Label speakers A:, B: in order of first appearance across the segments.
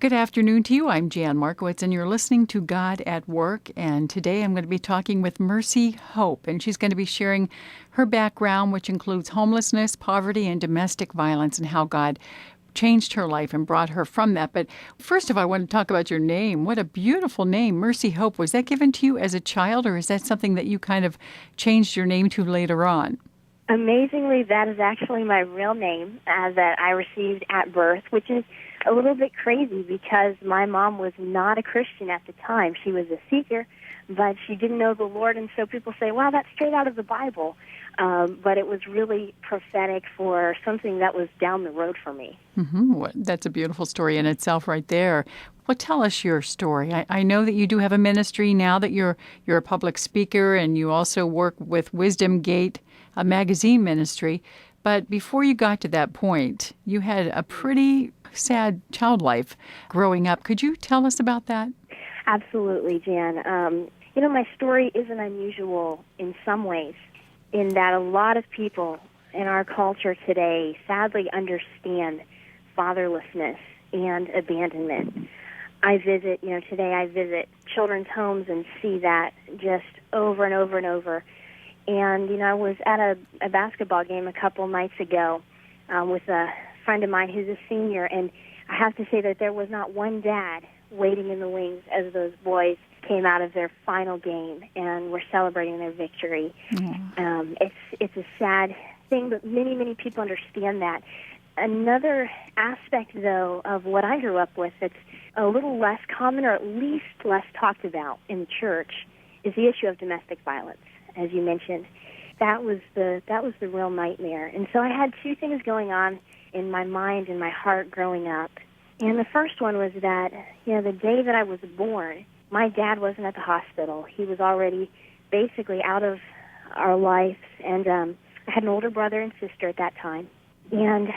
A: Good afternoon to you. I'm Jan Markowitz, and you're listening to God at Work. And today I'm going to be talking with Mercy Hope, and she's going to be sharing her background, which includes homelessness, poverty, and domestic violence, and how God changed her life and brought her from that. But first of all, I want to talk about your name. What a beautiful name, Mercy Hope. Was that given to you as a child, or is that something that you kind of changed your name to later on?
B: Amazingly, that is actually my real name that I received at birth, which is a little bit crazy because my mom was not a Christian at the time. She was a seeker, but she didn't know the Lord, and so people say, wow, that's straight out of the Bible. But it was really prophetic for something that was down the road for me.
A: Mm-hmm. Well, that's a beautiful story in itself right there. Well, tell us your story. I know that you do have a ministry now, that you're a public speaker, and you also work with Wisdom Gate, a magazine ministry. But before you got to that point, you had a pretty sad child life growing up. Could you tell us about that?
B: Absolutely, Jan. My story isn't unusual in some ways, in that a lot of people in our culture today sadly understand fatherlessness and abandonment. Today I visit children's homes and see that just over and over and over. And, I was at a basketball game a couple nights ago with a friend of mine who's a senior, and I have to say that there was not one dad waiting in the wings as those boys came out of their final game and were celebrating their victory. It's a sad thing, but many, many people understand that. Another aspect, though, of what I grew up with that's a little less common, or at least less talked about in the church, is the issue of domestic violence. As you mentioned, that was the real nightmare. And so I had two things going on in my mind and my heart growing up. And the first one was that, the day that I was born, my dad wasn't at the hospital. He was already basically out of our lives. And I had an older brother and sister at that time. And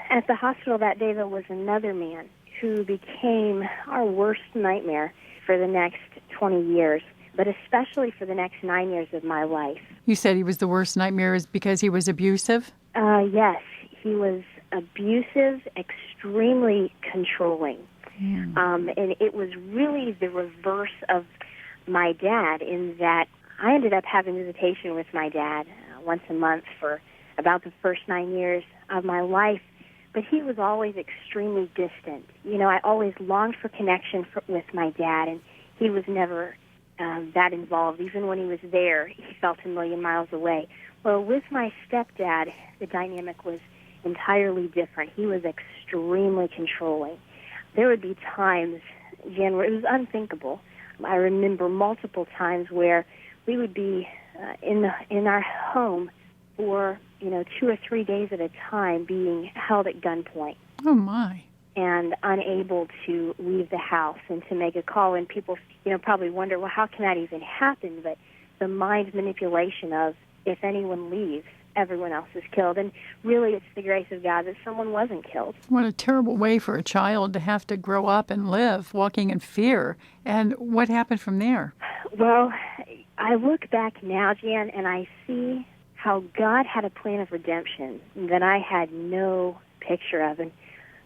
B: at the hospital that day, there was another man who became our worst nightmare for the next 20 years. But especially for the next 9 years of my life.
A: You said he was the worst nightmare is because he was abusive?
B: Yes, he was abusive, extremely controlling. And it was really the reverse of my dad, in that I ended up having visitation with my dad once a month for about the first 9 years of my life. But he was always extremely distant. I always longed for connection with my dad, and he was never that involved. Even when he was there, he felt a million miles away. Well, with my stepdad, the dynamic was entirely different. He was extremely controlling. There would be times, Jan, where it was unthinkable. I remember multiple times where we would be in our home for 2 or 3 days at a time, being held at gunpoint.
A: Oh my!
B: And unable to leave the house and to make a call. And people, probably wonder, well, how can that even happen? But the mind manipulation of, if anyone leaves, everyone else is killed. And really, it's the grace of God that someone wasn't killed.
A: What a terrible way for a child to have to grow up and live, walking in fear. And what happened from there?
B: Well, I look back now, Jan, and I see how God had a plan of redemption that I had no picture of. And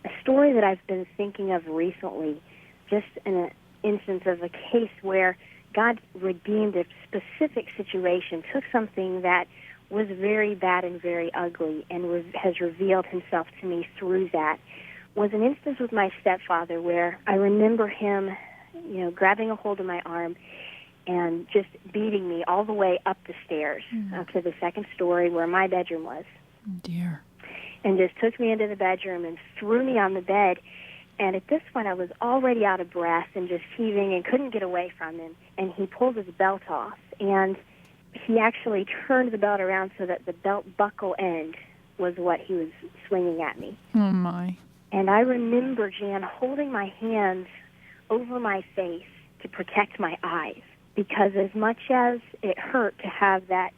B: a story that I've been thinking of recently, just in an instance of a case where God redeemed a specific situation, took something that was very bad and very ugly, and has revealed himself to me through that, was an instance with my stepfather where I remember him, grabbing a hold of my arm and just beating me all the way up the stairs to the second story where my bedroom was.
A: Oh, dear.
B: And just took me into the bedroom and threw me on the bed. And at this point, I was already out of breath and just heaving and couldn't get away from him. And he pulled his belt off. And he actually turned the belt around so that the belt buckle end was what he was swinging at me.
A: Oh, my.
B: And I remember, Jan, holding my hands over my face to protect my eyes. Because as much as it hurt to have that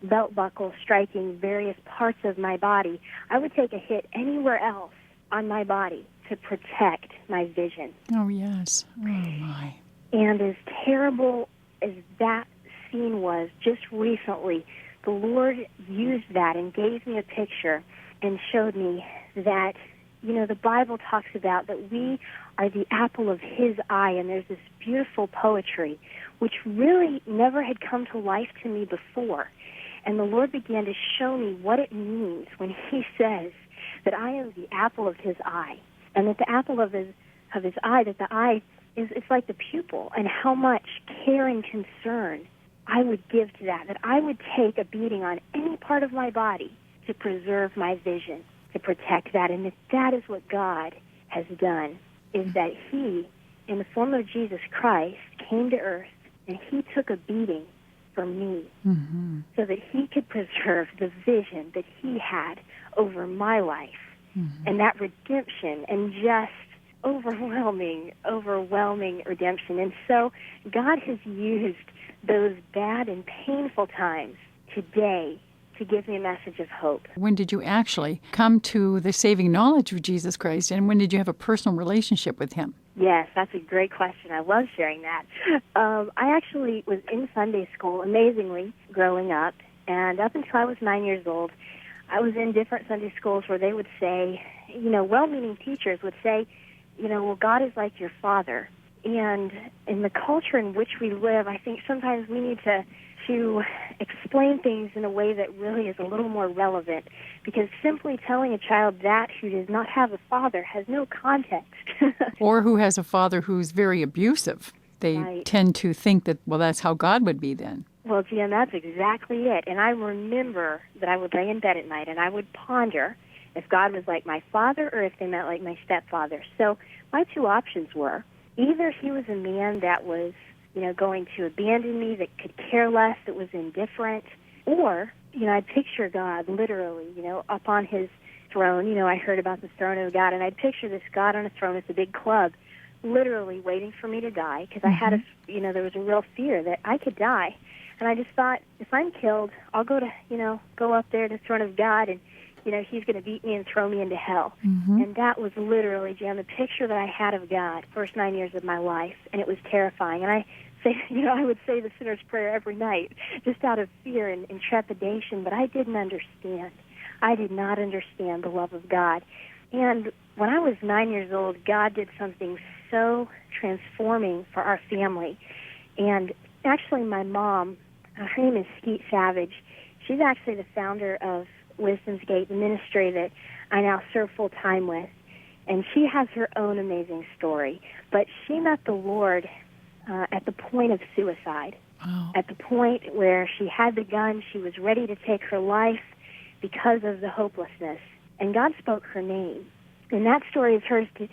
B: belt buckle striking various parts of my body, I would take a hit anywhere else on my body to protect my vision.
A: Oh, yes. Oh, my.
B: And as terrible as that scene was just recently, the Lord used that and gave me a picture and showed me that, the Bible talks about that we are the apple of his eye. And there's this beautiful poetry, which really never had come to life to me before. And the Lord began to show me what it means when he says that I am the apple of his eye. And that the apple of his eye, that the eye is, it's like the pupil, and how much care and concern I would give to that I would take a beating on any part of my body to preserve my vision, to protect that. And that is what God has done, is that he, in the form of Jesus Christ, came to earth, and he took a beating for me, so that he could preserve the vision that he had over my life, and that redemption, and just overwhelming redemption. And so God has used those bad and painful times today to give me a message of hope.
A: When did you actually come to the saving knowledge of Jesus Christ, and when did you have a personal relationship with him?
B: Yes, that's a great question. I love sharing that. I actually was in Sunday school, amazingly, growing up, and up until I was 9 years old, I was in different Sunday schools where they would say, well-meaning teachers would say, well, God is like your father. And in the culture in which we live, I think sometimes we need to explain things in a way that really is a little more relevant, because simply telling a child that who does not have a father has no context.
A: Or who has a father who's very abusive. They tend to think that, well, that's how God would be then.
B: Well, Jan, that's exactly it. And I remember that I would lay in bed at night and I would ponder if God was like my father or if they meant like my stepfather. So my two options were, either he was a man that was going to abandon me, that could care less, that was indifferent, or, I'd picture God literally, up on his throne. I heard about the throne of God, and I'd picture this God on a throne with a big club, literally waiting for me to die, because I had there was a real fear that I could die. And I just thought, if I'm killed, I'll go up there to the throne of God, and, he's going to beat me and throw me into hell. And that was literally, Jan, the picture that I had of God first 9 years of my life, and it was terrifying. And I would say the sinner's prayer every night, just out of fear and trepidation, but I didn't understand. I did not understand the love of God. And when I was 9 years old, God did something so transforming for our family. And actually, my mom, her name is Skeet Savage. She's actually the founder of Wisdom's Gate, the ministry that I now serve full-time with. And she has her own amazing story. But she met the Lord at the point of suicide, at the point where she had the gun, she was ready to take her life because of the hopelessness. And God spoke her name. And that story is hers to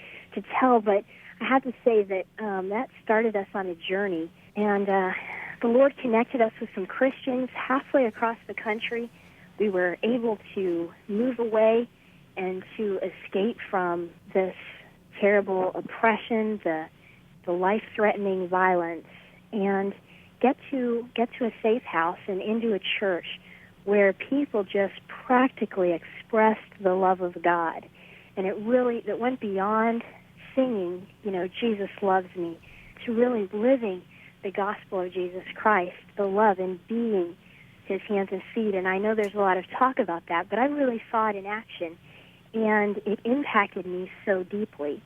B: tell, but I have to say that that started us on a journey. And the Lord connected us with some Christians halfway across the country. We were able to move away and to escape from this terrible oppression, the life-threatening violence, and get to a safe house and into a church where people just practically expressed the love of God. And it went beyond singing, Jesus loves me, to really living the gospel of Jesus Christ, the love, and being his hands and feet. And I know there's a lot of talk about that, but I really saw it in action, and it impacted me so deeply.